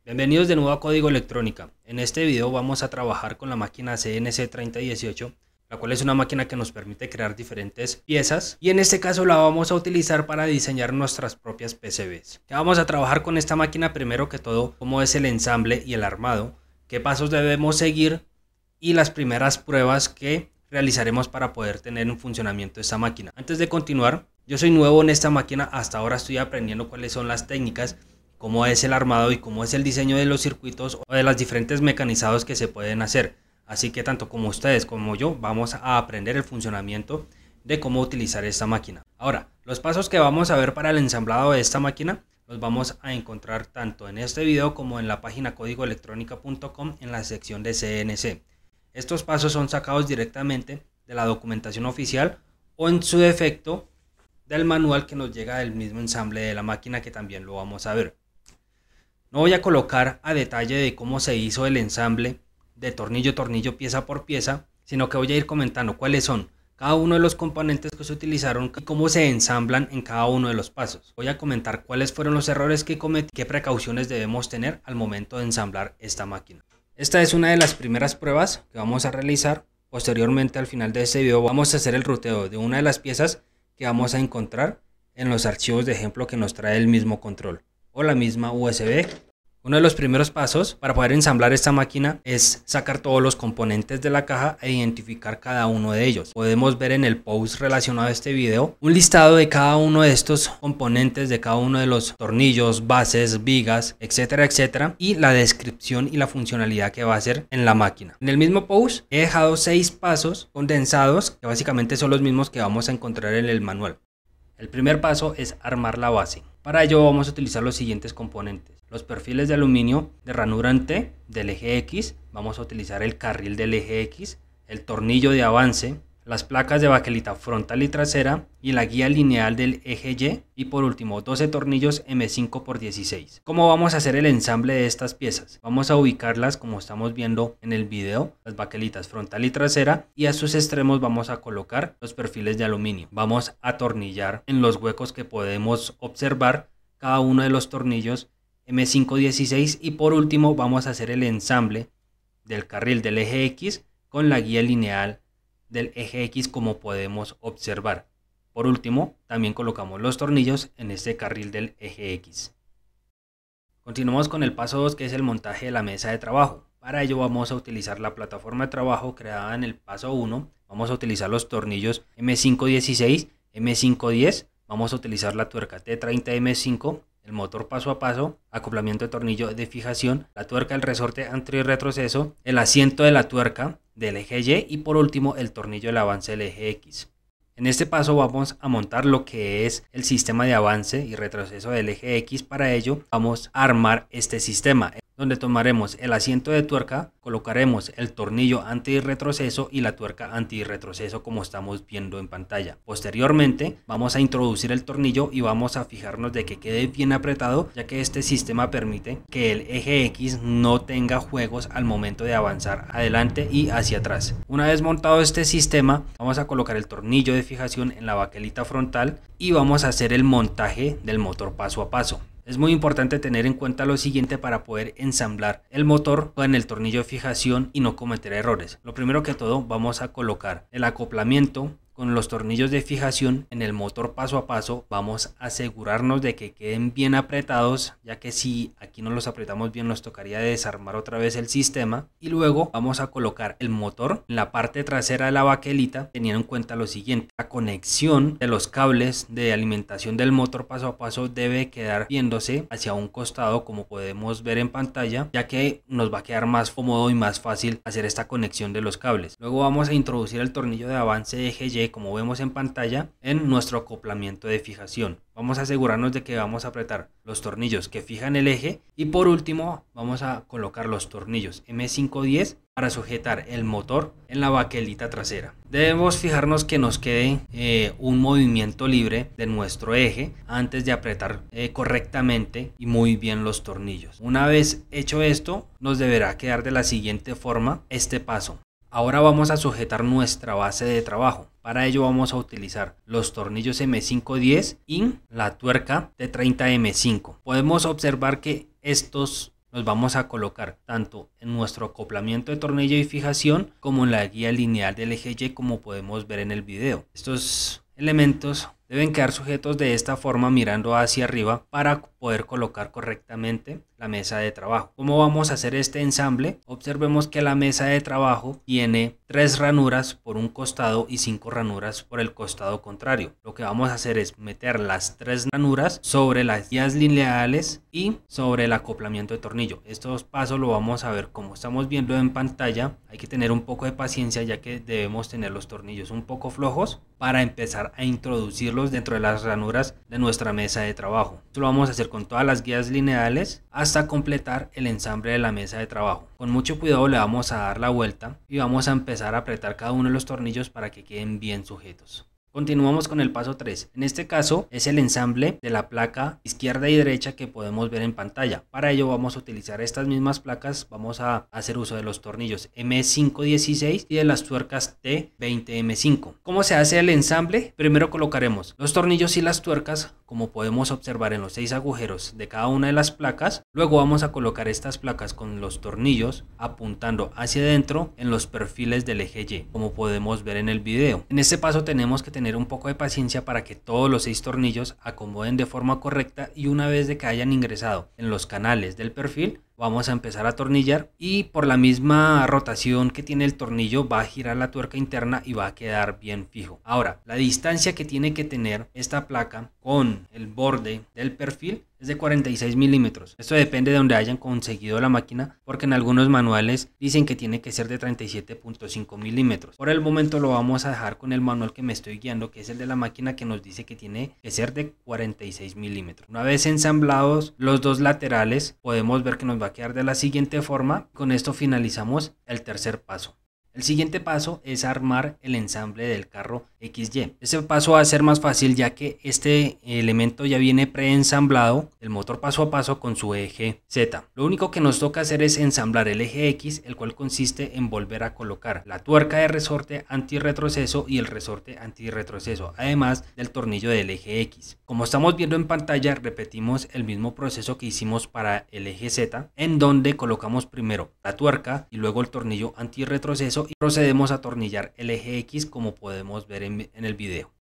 Bienvenidos de nuevo a Código Electrónica. En este video vamos a trabajar con la máquina CNC 3018, la cual es una máquina que nos permite crear diferentes piezas y en este caso la vamos a utilizar para diseñar nuestras propias PCBs. Vamos a trabajar con esta máquina primero que todo, cómo es el ensamble y el armado, qué pasos debemos seguir y las primeras pruebas que realizaremos para poder tener en funcionamiento esta máquina. Antes de continuar, yo soy nuevo en esta máquina, hasta ahora estoy aprendiendo cuáles son las técnicas, cómo es el armado y cómo es el diseño de los circuitos o de los diferentes mecanizados que se pueden hacer. Así que tanto como ustedes como yo vamos a aprender el funcionamiento de cómo utilizar esta máquina. Ahora, los pasos que vamos a ver para el ensamblado de esta máquina los vamos a encontrar tanto en este video como en la página códigoelectronica.com en la sección de CNC. Estos pasos son sacados directamente de la documentación oficial o en su defecto del manual que nos llega del mismo ensamble de la máquina, que también lo vamos a ver. No voy a colocar a detalle de cómo se hizo el ensamble de tornillo a tornillo, pieza por pieza, sino que voy a ir comentando cuáles son cada uno de los componentes que se utilizaron y cómo se ensamblan en cada uno de los pasos. Voy a comentar cuáles fueron los errores que cometí, qué precauciones debemos tener al momento de ensamblar esta máquina. Esta es una de las primeras pruebas que vamos a realizar. Posteriormente, al final de este video, vamos a hacer el ruteo de una de las piezas que vamos a encontrar en los archivos de ejemplo que nos trae el mismo control o la misma USB. Uno de los primeros pasos para poder ensamblar esta máquina es sacar todos los componentes de la caja e identificar cada uno de ellos. Podemos ver en el post relacionado a este video un listado de cada uno de estos componentes, de cada uno de los tornillos, bases, vigas, etcétera, etcétera, y la descripción y la funcionalidad que va a hacer en la máquina. En el mismo post he dejado 6 pasos condensados que básicamente son los mismos que vamos a encontrar en el manual. El primer paso es armar la base. Para ello vamos a utilizar los siguientes componentes: los perfiles de aluminio de ranura en T del eje X, vamos a utilizar el carril del eje X, el tornillo de avance, las placas de baquelita frontal y trasera y la guía lineal del eje Y, y por último 12 tornillos M5×16. ¿Cómo vamos a hacer el ensamble de estas piezas? Vamos a ubicarlas como estamos viendo en el video, las baquelitas frontal y trasera, y a sus extremos vamos a colocar los perfiles de aluminio. Vamos a atornillar en los huecos que podemos observar cada uno de los tornillos M5×16 y por último vamos a hacer el ensamble del carril del eje X con la guía lineal del eje X, como podemos observar. Por último, también colocamos los tornillos en este carril del eje X. Continuamos con el paso 2, que es el montaje de la mesa de trabajo. Para ello vamos a utilizar la plataforma de trabajo creada en el paso 1. Vamos a utilizar los tornillos M5×16, M5×10. Vamos a utilizar la tuerca T30M5, el motor paso a paso, acoplamiento de tornillo de fijación, la tuerca del resorte anterior y retroceso, el asiento de la tuerca del eje Y y por último el tornillo del avance del eje X. En este paso vamos a montar lo que es el sistema de avance y retroceso del eje X. Para ello vamos a armar este sistema, donde tomaremos el asiento de tuerca, colocaremos el tornillo anti y retroceso y la tuerca anti y retroceso como estamos viendo en pantalla. Posteriormente vamos a introducir el tornillo y vamos a fijarnos de que quede bien apretado, ya que este sistema permite que el eje X no tenga juegos al momento de avanzar adelante y hacia atrás. Una vez montado este sistema, vamos a colocar el tornillo de fijación en la baquelita frontal y vamos a hacer el montaje del motor paso a paso. Es muy importante tener en cuenta lo siguiente para poder ensamblar el motor con el tornillo de fijación y no cometer errores. Lo primero que todo, vamos a colocar el acoplamiento con los tornillos de fijación en el motor paso a paso. Vamos a asegurarnos de que queden bien apretados, ya que si aquí no los apretamos bien nos tocaría desarmar otra vez el sistema. Y luego vamos a colocar el motor en la parte trasera de la baquelita, teniendo en cuenta lo siguiente: la conexión de los cables de alimentación del motor paso a paso debe quedar viéndose hacia un costado, como podemos ver en pantalla, ya que nos va a quedar más cómodo y más fácil hacer esta conexión de los cables. Luego vamos a introducir el tornillo de avance de eje Y, como vemos en pantalla, en nuestro acoplamiento de fijación. Vamos a asegurarnos de que vamos a apretar los tornillos que fijan el eje y por último vamos a colocar los tornillos M5×10 para sujetar el motor en la baquelita trasera. Debemos fijarnos que nos quede un movimiento libre de nuestro eje antes de apretar correctamente y muy bien los tornillos. Una vez hecho esto, nos deberá quedar de la siguiente forma este paso. Ahora vamos a sujetar nuestra base de trabajo. Para ello vamos a utilizar los tornillos M5×10 y la tuerca T30M5. Podemos observar que estos los vamos a colocar tanto en nuestro acoplamiento de tornillo y fijación como en la guía lineal del eje Y, como podemos ver en el video. Estos elementos deben quedar sujetos de esta forma mirando hacia arriba para poder colocar correctamente la mesa de trabajo. ¿Cómo vamos a hacer este ensamble? Observemos que la mesa de trabajo tiene 3 ranuras por un costado y 5 ranuras por el costado contrario. Lo que vamos a hacer es meter las 3 ranuras sobre las guías lineales y sobre el acoplamiento de tornillo. Estos pasos lo vamos a ver como estamos viendo en pantalla. Hay que tener un poco de paciencia, ya que debemos tener los tornillos un poco flojos para empezar a introducirlos dentro de las ranuras de nuestra mesa de trabajo. Esto lo vamos a hacer con todas las guías lineales hasta completar el ensamble de la mesa de trabajo. Con mucho cuidado le vamos a dar la vuelta y vamos a empezar a apretar cada uno de los tornillos para que queden bien sujetos. Continuamos con el paso 3. En este caso es el ensamble de la placa izquierda y derecha que podemos ver en pantalla. Para ello vamos a utilizar estas mismas placas. Vamos a hacer uso de los tornillos M516 y de las tuercas T20M5. ¿Cómo se hace el ensamble? Primero colocaremos los tornillos y las tuercas, como podemos observar en los 6 agujeros de cada una de las placas. Luego vamos a colocar estas placas con los tornillos apuntando hacia adentro en los perfiles del eje Y, como podemos ver en el video. En este paso tenemos que tener un poco de paciencia para que todos los 6 tornillos acomoden de forma correcta, y una vez de que hayan ingresado en los canales del perfil vamos a empezar a atornillar, y por la misma rotación que tiene el tornillo va a girar la tuerca interna y va a quedar bien fijo. Ahora, la distancia que tiene que tener esta placa con el borde del perfil es de 46 milímetros. Esto depende de donde hayan conseguido la máquina, porque en algunos manuales dicen que tiene que ser de 37.5 milímetros. Por el momento lo vamos a dejar con el manual que me estoy guiando, que es el de la máquina, que nos dice que tiene que ser de 46 milímetros. Una vez ensamblados los dos laterales, podemos ver que nos va a quedar de la siguiente forma. Con esto finalizamos el tercer paso. El siguiente paso es armar el ensamble del carro XY. Este paso va a ser más fácil, ya que este elemento ya viene preensamblado, el motor paso a paso con su eje Z. Lo único que nos toca hacer es ensamblar el eje X, el cual consiste en volver a colocar la tuerca de resorte antirretroceso y el resorte antirretroceso, además del tornillo del eje X. Como estamos viendo en pantalla, repetimos el mismo proceso que hicimos para el eje Z, en donde colocamos primero la tuerca y luego el tornillo antirretroceso, y procedemos a atornillar el eje X, como podemos ver en el video.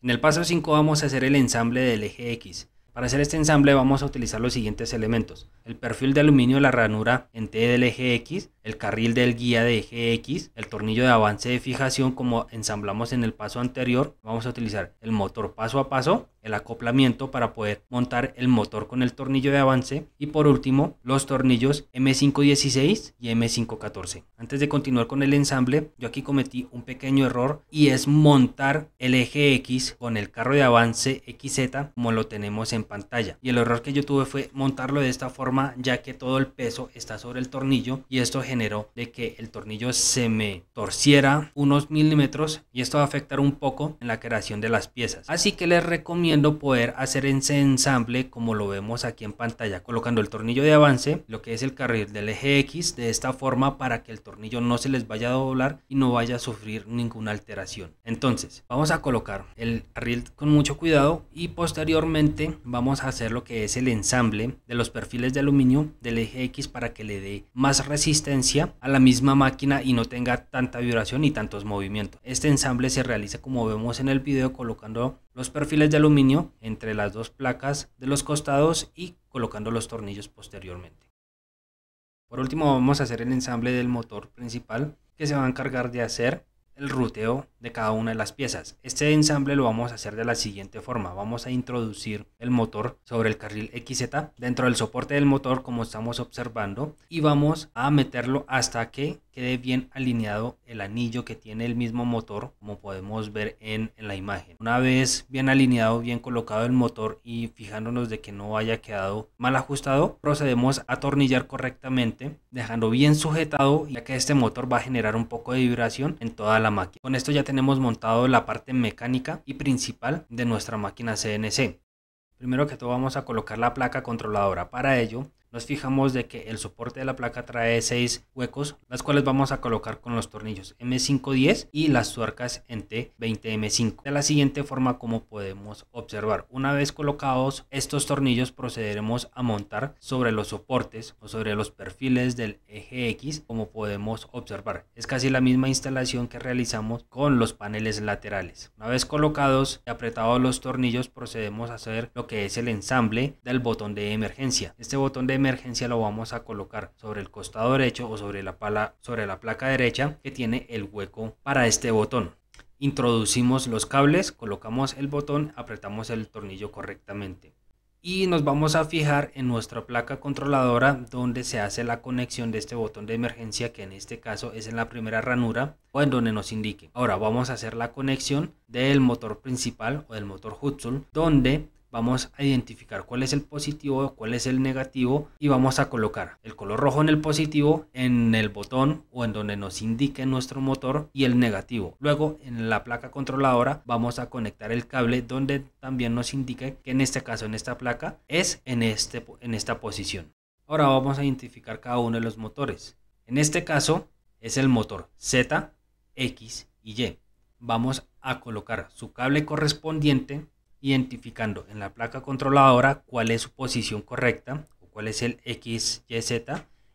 En el paso 5 vamos a hacer el ensamble del eje X. Para hacer este ensamble vamos a utilizar los siguientes elementos: el perfil de aluminio de la ranura en T del eje X, el carril del guía de eje X, el tornillo de avance de fijación como ensamblamos en el paso anterior. Vamos a utilizar el motor paso a paso, el acoplamiento para poder montar el motor con el tornillo de avance, y por último los tornillos M516 y M514. Antes de continuar con el ensamble, yo aquí cometí un pequeño error, y es montar el eje X con el carro de avance XZ como lo tenemos en pantalla, y el error que yo tuve fue montarlo de esta forma, ya que todo el peso está sobre el tornillo, y esto generó de que el tornillo se me torciera unos milímetros, y esto va a afectar un poco en la creación de las piezas. Así que les recomiendo poder hacer ese ensamble como lo vemos aquí en pantalla, colocando el tornillo de avance, lo que es el carril del eje X, de esta forma para que el tornillo no se les vaya a doblar y no vaya a sufrir ninguna alteración. Entonces vamos a colocar el carril con mucho cuidado, y posteriormente vamos a hacer lo que es el ensamble de los perfiles de aluminio del eje X para que le dé más resistencia a la misma máquina y no tenga tanta vibración y tantos movimientos. Este ensamble se realiza como vemos en el video, colocando los perfiles de aluminio entre las dos placas de los costados y colocando los tornillos posteriormente. Por último vamos a hacer el ensamble del motor principal, que se va a encargar de hacer el ruteo de cada una de las piezas. Este ensamble lo vamos a hacer de la siguiente forma: vamos a introducir el motor sobre el carril XZ dentro del soporte del motor, como estamos observando, y vamos a meterlo hasta que quede bien alineado el anillo que tiene el mismo motor, como podemos ver en la imagen. Una vez bien alineado, bien colocado el motor y fijándonos de que no haya quedado mal ajustado, procedemos a atornillar correctamente, dejando bien sujetado, ya que este motor va a generar un poco de vibración en toda la máquina. Con esto ya tenemos montado la parte mecánica y principal de nuestra máquina CNC. Primero que todo vamos a colocar la placa controladora. Para ello nos fijamos de que el soporte de la placa trae 6 huecos, las cuales vamos a colocar con los tornillos M510 y las tuercas en T20M5. De la siguiente forma como podemos observar, una vez colocados estos tornillos procederemos a montar sobre los soportes o sobre los perfiles del eje X, como podemos observar. Es casi la misma instalación que realizamos con los paneles laterales. Una vez colocados y apretados los tornillos procedemos a hacer lo que es el ensamble del botón de emergencia. Este botón de emergencia lo vamos a colocar sobre el costado derecho o sobre la placa derecha que tiene el hueco para este botón. Introducimos los cables, colocamos el botón, apretamos el tornillo correctamente. Y nos vamos a fijar en nuestra placa controladora donde se hace la conexión de este botón de emergencia, que en este caso es en la primera ranura o en donde nos indique. Ahora vamos a hacer la conexión del motor principal o del motor Hudson, donde vamos a identificar cuál es el positivo, cuál es el negativo y vamos a colocar el color rojo en el positivo, en el botón o en donde nos indique nuestro motor, y el negativo. Luego en la placa controladora vamos a conectar el cable donde también nos indique que en este caso, en esta placa, es en esta posición. Ahora vamos a identificar cada uno de los motores. En este caso es el motor Z, X y Y. Vamos a colocar su cable correspondiente, identificando en la placa controladora cuál es su posición correcta o cuál es el XYZ,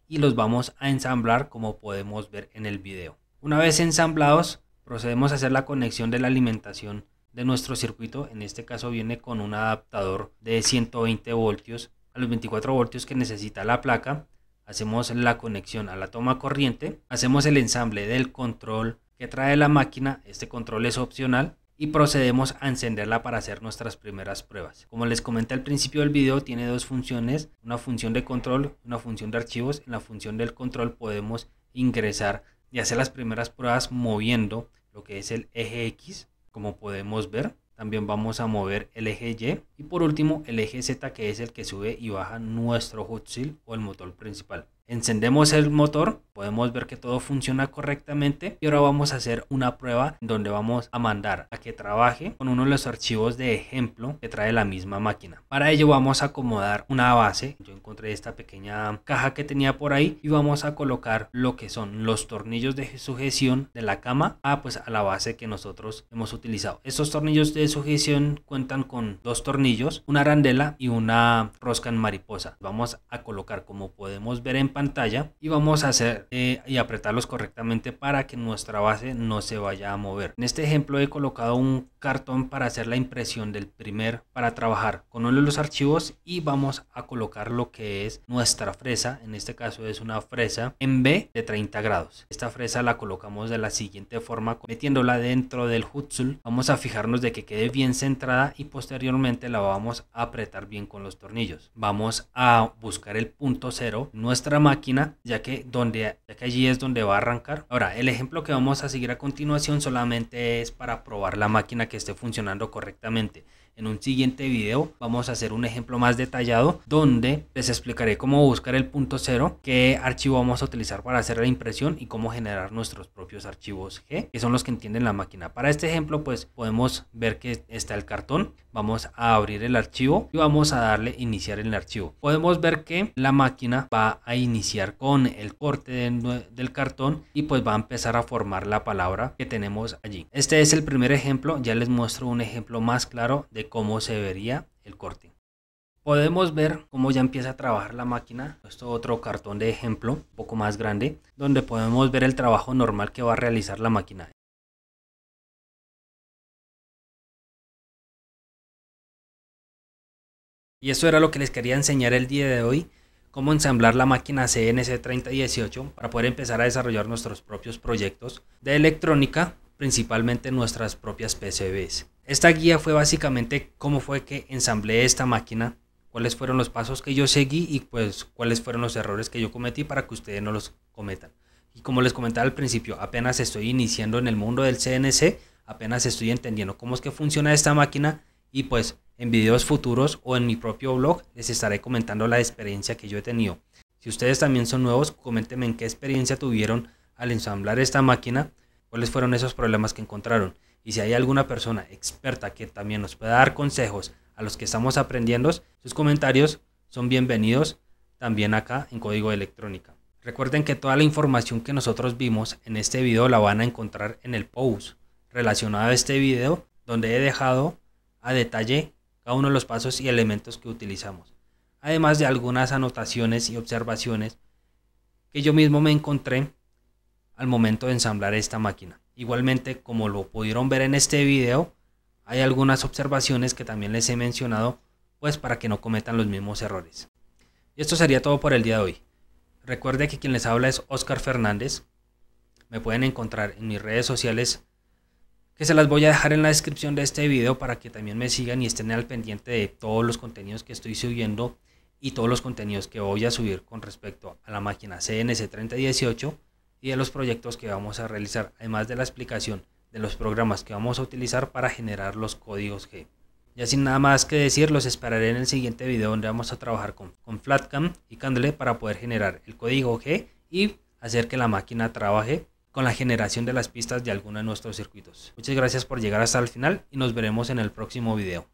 y los vamos a ensamblar como podemos ver en el video. Una vez ensamblados procedemos a hacer la conexión de la alimentación de nuestro circuito. En este caso viene con un adaptador de 120 voltios a los 24 voltios que necesita la placa. Hacemos la conexión a la toma corriente, hacemos el ensamble del control que trae la máquina, este control es opcional, y procedemos a encenderla para hacer nuestras primeras pruebas. Como les comenté al principio del video, tiene dos funciones, una función de control, una función de archivos. En la función del control podemos ingresar y hacer las primeras pruebas moviendo lo que es el eje X, como podemos ver. También vamos a mover el eje Y y por último el eje Z, que es el que sube y baja nuestro Hudson o el motor principal. Encendemos el motor, podemos ver que todo funciona correctamente y ahora vamos a hacer una prueba donde vamos a mandar a que trabaje con uno de los archivos de ejemplo que trae la misma máquina. Para ello vamos a acomodar una base. Yo encontré esta pequeña caja que tenía por ahí y vamos a colocar lo que son los tornillos de sujeción de la cama a la base que nosotros hemos utilizado. Estos tornillos de sujeción cuentan con dos tornillos, una arandela y una rosca en mariposa. Vamos a colocar, como podemos ver en pantalla, y vamos a hacer y apretarlos correctamente para que nuestra base no se vaya a mover. En este ejemplo he colocado un cartón para hacer la impresión para trabajar con uno de los archivos, y vamos a colocar lo que es nuestra fresa. En este caso es una fresa en B de 30 grados. Esta fresa la colocamos de la siguiente forma, metiéndola dentro del Hudson. Vamos a fijarnos de que quede bien centrada y posteriormente la vamos a apretar bien con los tornillos. Vamos a buscar el punto cero, nuestra máquina, ya que allí es donde va a arrancar. Ahora el ejemplo que vamos a seguir a continuación solamente es para probar la máquina que esté funcionando correctamente. En un siguiente video vamos a hacer un ejemplo más detallado donde les explicaré cómo buscar el punto cero, qué archivo vamos a utilizar para hacer la impresión y cómo generar nuestros propios archivos G, que son los que entienden la máquina. Para este ejemplo pues podemos ver que está el cartón. Vamos a abrir el archivo y vamos a darle iniciar en el archivo. Podemos ver que la máquina va a iniciar con el corte del cartón y pues va a empezar a formar la palabra que tenemos allí. Este es el primer ejemplo. Ya les muestro un ejemplo más claro de cómo se vería el corte. Podemos ver cómo ya empieza a trabajar la máquina. Esto otro cartón de ejemplo un poco más grande, donde podemos ver el trabajo normal que va a realizar la máquina. Y esto era lo que les quería enseñar el día de hoy, cómo ensamblar la máquina CNC3018 para poder empezar a desarrollar nuestros propios proyectos de electrónica, principalmente nuestras propias PCBs. Esta guía fue básicamente cómo fue que ensamblé esta máquina, cuáles fueron los pasos que yo seguí y pues cuáles fueron los errores que yo cometí para que ustedes no los cometan. Y como les comentaba al principio, apenas estoy iniciando en el mundo del CNC, apenas estoy entendiendo cómo es que funciona esta máquina, y pues en videos futuros o en mi propio blog les estaré comentando la experiencia que yo he tenido. Si ustedes también son nuevos, coméntenme en qué experiencia tuvieron al ensamblar esta máquina, cuáles fueron esos problemas que encontraron, y si hay alguna persona experta que también nos pueda dar consejos a los que estamos aprendiendo, sus comentarios son bienvenidos también acá en código de electrónica. Recuerden que toda la información que nosotros vimos en este video la van a encontrar en el post relacionado a este video, donde he dejado a detalle cada uno de los pasos y elementos que utilizamos, además de algunas anotaciones y observaciones que yo mismo me encontré al momento de ensamblar esta máquina. Igualmente, como lo pudieron ver en este video, hay algunas observaciones que también les he mencionado, pues para que no cometan los mismos errores. Y esto sería todo por el día de hoy. Recuerde que quien les habla es Oscar Fernández. Me pueden encontrar en mis redes sociales, que se las voy a dejar en la descripción de este video para que también me sigan y estén al pendiente de todos los contenidos que estoy subiendo y todos los contenidos que voy a subir con respecto a la máquina CNC3018 y de los proyectos que vamos a realizar, además de la explicación de los programas que vamos a utilizar para generar los códigos G. Ya sin nada más que decir, los esperaré en el siguiente video donde vamos a trabajar con FlatCam y Candle para poder generar el código G y hacer que la máquina trabaje con la generación de las pistas de alguno de nuestros circuitos. Muchas gracias por llegar hasta el final y nos veremos en el próximo video.